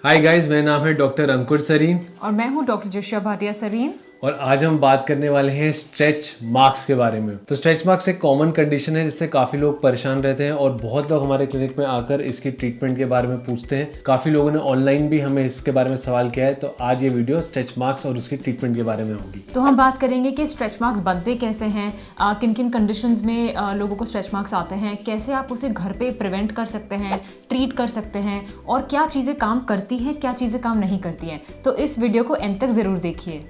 Hi guys, मेरा नाम है डॉक्टर अंकुर सरीन और मैं हूँ डॉक्टर जोशिया भाटिया सरीन। और आज हम बात करने वाले हैं स्ट्रेच मार्क्स के बारे में। तो स्ट्रेच मार्क्स एक कॉमन कंडीशन है जिससे काफ़ी लोग परेशान रहते हैं और बहुत लोग हमारे क्लिनिक में आकर इसकी ट्रीटमेंट के बारे में पूछते हैं। काफ़ी लोगों ने ऑनलाइन भी हमें इसके बारे में सवाल किया है। तो आज ये वीडियो स्ट्रेच मार्क्स और उसकी ट्रीटमेंट के बारे में होगी। तो हम बात करेंगे कि स्ट्रेच मार्क्स बनते कैसे हैं, किन किन कंडीशंस में लोगों को स्ट्रेच मार्क्स आते हैं, कैसे आप उसे घर पे प्रिवेंट कर सकते हैं, ट्रीट कर सकते हैं और क्या चीज़ें काम करती हैं, क्या चीज़ें काम नहीं करती हैं। तो इस वीडियो को एंड तक ज़रूर देखिए।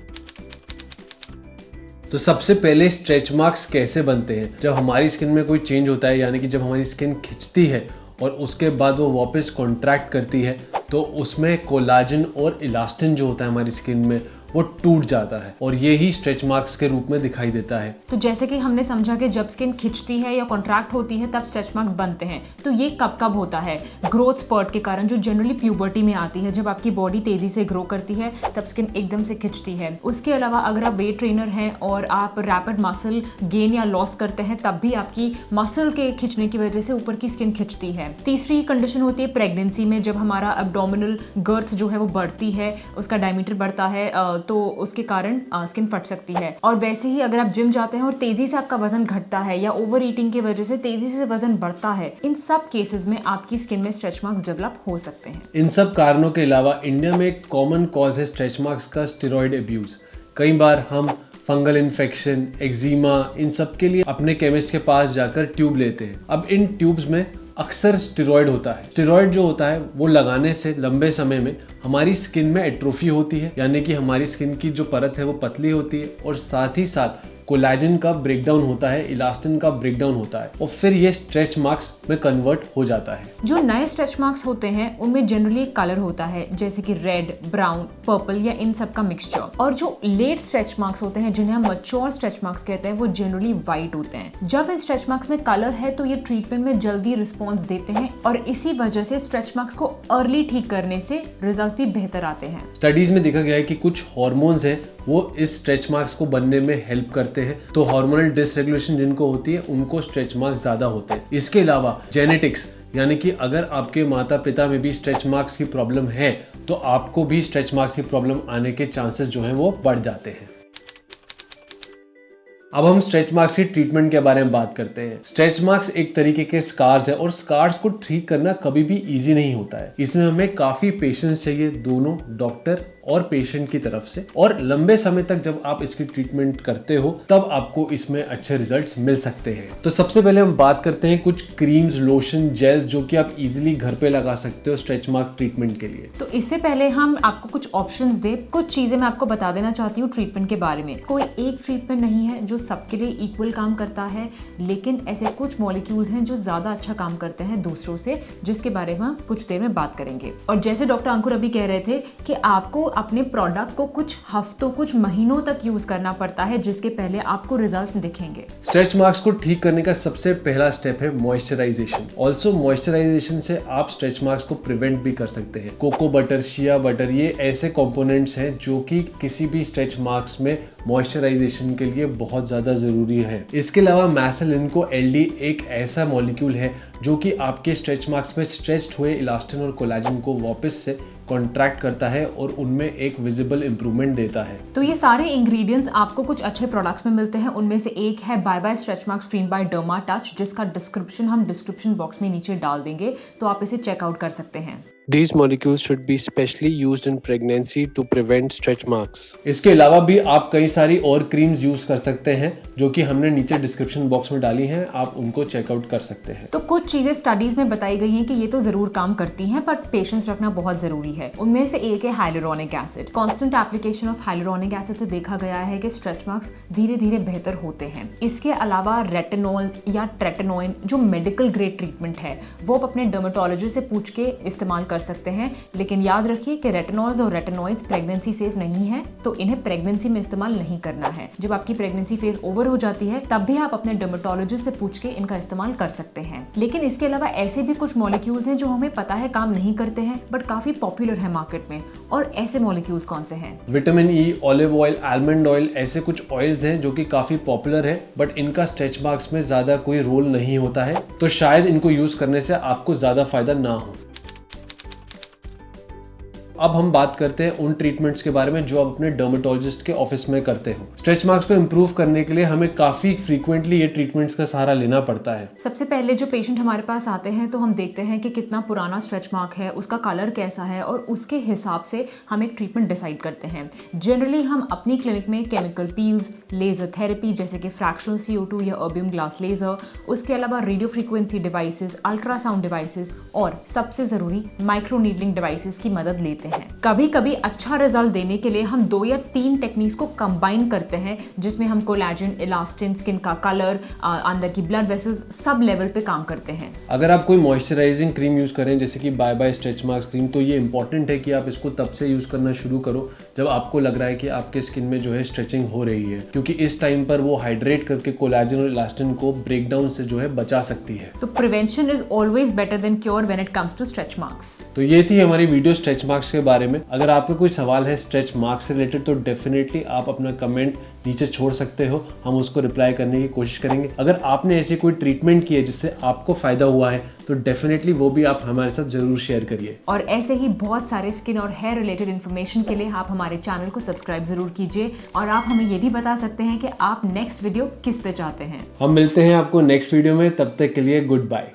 तो सबसे पहले स्ट्रेच मार्क्स कैसे बनते हैं? जब हमारी स्किन में कोई चेंज होता है, यानी कि जब हमारी स्किन खिंचती है और उसके बाद वो वापस कॉन्ट्रैक्ट करती है, तो उसमें कोलाजन और इलास्टिन जो होता है हमारी स्किन में वो टूट जाता है और ये ही स्ट्रेच मार्क्स के रूप में दिखाई देता है। तो जैसे कि हमने समझा कि जब स्किन खिंचती है या कॉन्ट्रैक्ट होती है तब स्ट्रेच मार्क्स बनते हैं। तो ये कब कब होता है? ग्रोथ स्पर्ट के कारण, जो जनरली प्यूबर्टी में आती है, जब आपकी बॉडी तेजी से ग्रो करती है तब स्किन एकदम से खिंचती है। उसके अलावा अगर आप वेट ट्रेनर हैं और आप रैपिड मसल गेन या लॉस करते हैं तब भी आपकी मसल के खिंचने की वजह से ऊपर की स्किन खिंचती है। तीसरी कंडीशन होती है प्रेगनेंसी में, जब हमारा एब्डोमिनल गर्थ जो है वो बढ़ती है, उसका डायमीटर बढ़ता है, तो उसके कारण स्किन फट सकती है। और वैसे ही अगर आप जिम जाते हैं और तेजी से आपका वजन घटता है या ओवर ईटिंग की वजह से तेजी से वजन बढ़ता है, इन सब केसेस में आपकी स्किन में स्ट्रेच मार्क्स डेवलप हो सकते हैं। इन सब कारणों के अलावा इंडिया में एक कॉमन कॉज है स्ट्रेच मार्क्स का स्टेरॉइड अब्यूज। कई बार हम फंगल इन्फेक्शन, एक्जिमा, इन सब के लिए अपने केमिस्ट के पास जाकर ट्यूब लेते हैं। अब इन ट्यूब्स में अक्सर स्टेरॉइड होता है। स्टेरॉइड जो होता है वो लगाने से लंबे समय में हमारी स्किन में एट्रोफी होती है, यानी कि हमारी स्किन की जो परत है वो पतली होती है और साथ ही साथ कोलेजन का ब्रेकडाउन होता है, इलास्टिन का ब्रेकडाउन होता है और फिर ये स्ट्रेच मार्क्स में कन्वर्ट हो जाता है। जो नए स्ट्रेच मार्क्स होते हैं उनमें जनरली एक कलर होता है, जैसे कि रेड, ब्राउन, पर्पल या इन सब का मिक्सचर। और जो लेट स्ट्रेच मार्क्स होते हैं, जिन्हें हम मैच्योर स्ट्रेच मार्क्स कहते हैं, वो जनरली व्हाइट होते हैं। जब इन स्ट्रेच मार्क्स में कलर है तो ये ट्रीटमेंट में जल्दी रिस्पॉन्स देते हैं और इसी वजह से स्ट्रेच मार्क्स को अर्ली ठीक करने से रिजल्ट भी बेहतर आते हैं। स्टडीज में देखा गया है कि कुछ हॉर्मोन्स हैं वो इस स्ट्रेच मार्क्स को बनने में हेल्प करते हैं। तो हार्मोनल डिसरेगुलेशन जिनको होती है उनको स्ट्रेच मार्क्स ज्यादा होते हैं। इसके अलावा जेनेटिक्स, यानी कि अगर आपके माता पिता में भी स्ट्रेच मार्क्स की प्रॉब्लम है तो आपको भी स्ट्रेच मार्क्स की प्रॉब्लम आने के चांसेस जो हैं वो बढ़ जाते हैं। अब हम स्ट्रेच मार्क्स की ट्रीटमेंट के बारे में बात करते हैं। स्ट्रेच मार्क्स एक तरीके के स्कार्स है और स्कार्स को ठीक करना कभी भी इजी नहीं होता है। इसमें हमें काफी पेशेंस चाहिए, दोनों डॉक्टर और पेशेंट की तरफ से। और लंबे समय तक जब आप इसकी ट्रीटमेंट करते हो तब आपको इसमें अच्छे रिजल्ट्स मिल सकते हैं। तो सबसे पहले हम बात करते हैं कुछ क्रीम्स, लोशन, जेल्स जो कि आप इजीली घर पे लगा सकते हो स्ट्रेच मार्क ट्रीटमेंट के लिए। तो इससे पहले हम आपको कुछ ऑप्शंस दे, कुछ चीजें मैं आपको बता देना चाहती हूँ ट्रीटमेंट के बारे में। कोई एक ट्रीटमेंट नहीं है जो सबके लिए इक्वल काम करता है, लेकिन ऐसे कुछ मॉलिक्यूल्स हैं जो ज्यादा अच्छा काम करते हैं दूसरों से, जिसके बारे में हम कुछ देर में बात करेंगे। और जैसे डॉक्टर अंकुर अभी कह रहे थे कि आपको अपने प्रोडक्ट को कुछ हफ्तों, कुछ महीनों तक यूज करना पड़ता है, जिसके पहले आपको रिजल्ट दिखेंगे। स्ट्रेच मार्क्स को ठीक करने का सबसे पहला स्टेप है मॉइस्चराइजेशन। ऑल्सो मॉइस्चराइजेशन से आप स्ट्रेच मार्क्स को प्रिवेंट भी कर सकते हैं। कोको बटर, शिया बटर, ये ऐसे कंपोनेंट्स हैं जो कि किसी भी स्ट्रेच मार्क्स में मॉइस्चराइजेशन के लिए बहुत ज्यादा जरूरी है। इसके अलावा मैसेलिनको एलडी एक ऐसा मॉलिक्यूल है जो कि आपके स्ट्रेच मार्क्स में स्ट्रेच्ड हुए इलास्टिन और कोलेजन को वापस से कॉन्ट्रैक्ट करता है और उनमें एक विजिबल इंप्रूवमेंट देता है। तो ये सारे इंग्रेडिएंट्स आपको कुछ अच्छे प्रोडक्ट्स में मिलते हैं। उनमें से एक है bye bye stretch marks cream by Derma Touch, जिसका डिस्क्रिप्शन हम डिस्क्रिप्शन बॉक्स में नीचे डाल देंगे, तो आप इसे चेकआउट कर सकते हैं। These molecules should be specially used in pregnancy to prevent stretch marks. इसके अलावा भी आप कई सारी और क्रीम्स यूज कर सकते हैं जो कि हमने नीचे डिस्क्रिप्शन बॉक्स में डाली हैं, आप उनको चेकआउट कर सकते हैं। तो कुछ चीजें स्टडीज में बताई गई हैं कि ये तो जरूर काम करती हैं, बट पेशेंस रखना बहुत जरूरी है। उनमें से एक है hyaluronic acid. Constant application of hyaluronic acid से देखा गया है कि स्ट्रेच मार्क्स धीरे धीरे बेहतर होते हैं। इसके अलावा रेटिनॉल या ट्रेटिनोइन जो मेडिकल ग्रेड ट्रीटमेंट है वो आप अपने डर्मेटोलॉजिस्ट से पूछ के इस्तेमाल कर सकते हैं। लेकिन याद रखिए कि रेटिनॉल्स और रेटिनॉइड्स प्रेगनेंसी सेफ नहीं है, तो इन्हें प्रेगनेंसी में इस्तेमाल नहीं करना है। जब आपकी प्रेगनेंसी फेज ओवर हो जाती है तब भी आप अपने डर्मेटोलॉजिस्ट से पूछ के इनका इस्तेमाल कर सकते हैं। लेकिन इसके अलावा ऐसे भी कुछ मॉलिक्यूल्स हैं जो हमें पता है काम नहीं करते हैं, बट काफी पॉपुलर है मार्केट में। और ऐसे मॉलिक्यूल्स कौन से हैं? Vitamin E, olive oil, almond oil, ऐसे कुछ ऑयल्स हैं जो कि काफी पॉपुलर है, बट इनका स्ट्रेच मार्क्स में ज्यादा कोई रोल नहीं होता है, तो शायद इनको यूज करने से आपको ज्यादा फायदा ना हो। अब हम बात करते हैं उन ट्रीटमेंट्स के बारे में जो आप अपने डर्मेटोलॉजिस्ट के ऑफिस में करते हो। स्ट्रेच मार्क्स को इम्प्रूव करने के लिए हमें काफी फ्रीक्वेंटली ये ट्रीटमेंट्स का सहारा लेना पड़ता है। सबसे पहले जो पेशेंट हमारे पास आते हैं तो हम देखते हैं कि कितना पुराना स्ट्रेच मार्क है, उसका कलर कैसा है, और उसके हिसाब से हम एक ट्रीटमेंट डिसाइड करते हैं। जनरली हम अपनी क्लिनिक में केमिकल पील्स, लेजर थेरेपी जैसे कि फ्रैक्शनल CO2 या अर्बियम ग्लास लेजर, उसके अलावा radio frequency devices, ultrasound devices और सबसे ज़रूरी माइक्रो नीडलिंग डिवाइसेस की मदद लेते हैं। कभी कभी अच्छा रिजल्ट देने के लिए हम 2 या 3 टेक्निक्स को कंबाइन करते हैं, जिसमें हम कोलेजन, इलास्टिन, स्किन का कलर, अंदर की ब्लड वेसल्स सब लेवल पे काम करते हैं। अगर आप कोई मॉइस्चराइजिंग क्रीम यूज करें जैसे कि bye bye stretch marks cream, तो ये इंपॉर्टेंट है कि आप इसको तब से यूज करना शुरू करो जब आपको लग रहा है कि आपके स्किन में जो है स्ट्रेचिंग हो रही है, क्योंकि इस टाइम पर वो हाइड्रेट करके कोलेजन और इलास्टिन को ब्रेकडाउन से जो है बचा सकती है। तो prevention is always better than cure when it comes to stretch marks. तो ये थी हमारी वीडियो स्ट्रेच मार्क्स के बारे में। अगर आपका कोई सवाल है स्ट्रेच मार्क्स से रिलेटेड तो डेफिनेटली आप अपना कमेंट नीचे छोड़ सकते हो, हम उसको रिप्लाई करने की कोशिश करेंगे। अगर आपने ऐसी कोई ट्रीटमेंट की है जिससे आपको फायदा हुआ है तो डेफिनेटली वो भी आप हमारे साथ जरूर शेयर करिए। और ऐसे ही बहुत सारे स्किन और हेयर रिलेटेड इन्फॉर्मेशन के लिए आप हमारे चैनल को सब्सक्राइब जरूर कीजिए, और आप हमें ये भी बता सकते हैं कि आप नेक्स्ट वीडियो किस पे चाहते हैं। हम मिलते हैं आपको नेक्स्ट वीडियो में, तब तक के लिए गुड बाय।